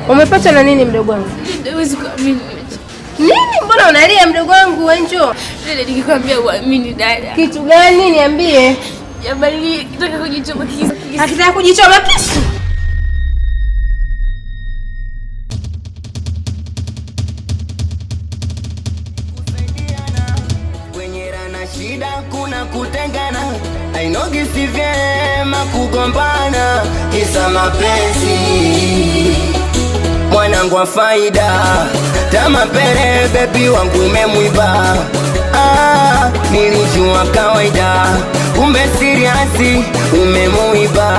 Umepata na nini mdogo wangu? Huwezi kuamini. Nini? Mbona unalia mdogo wangu Enjo? Dada, nikikwambia uamini dada. Kitu gani niambie? Jamani, nataka kujichoma kisu. Akitaka kujichoma kisu? Kwenye rana shida kuna kutengana. Hainogi si vyema kugombana kisa mapenzi. Mwanangu wa faida tama pere baby wangu umemwiba. Nilijua kawaida kumbe serious umemuiba.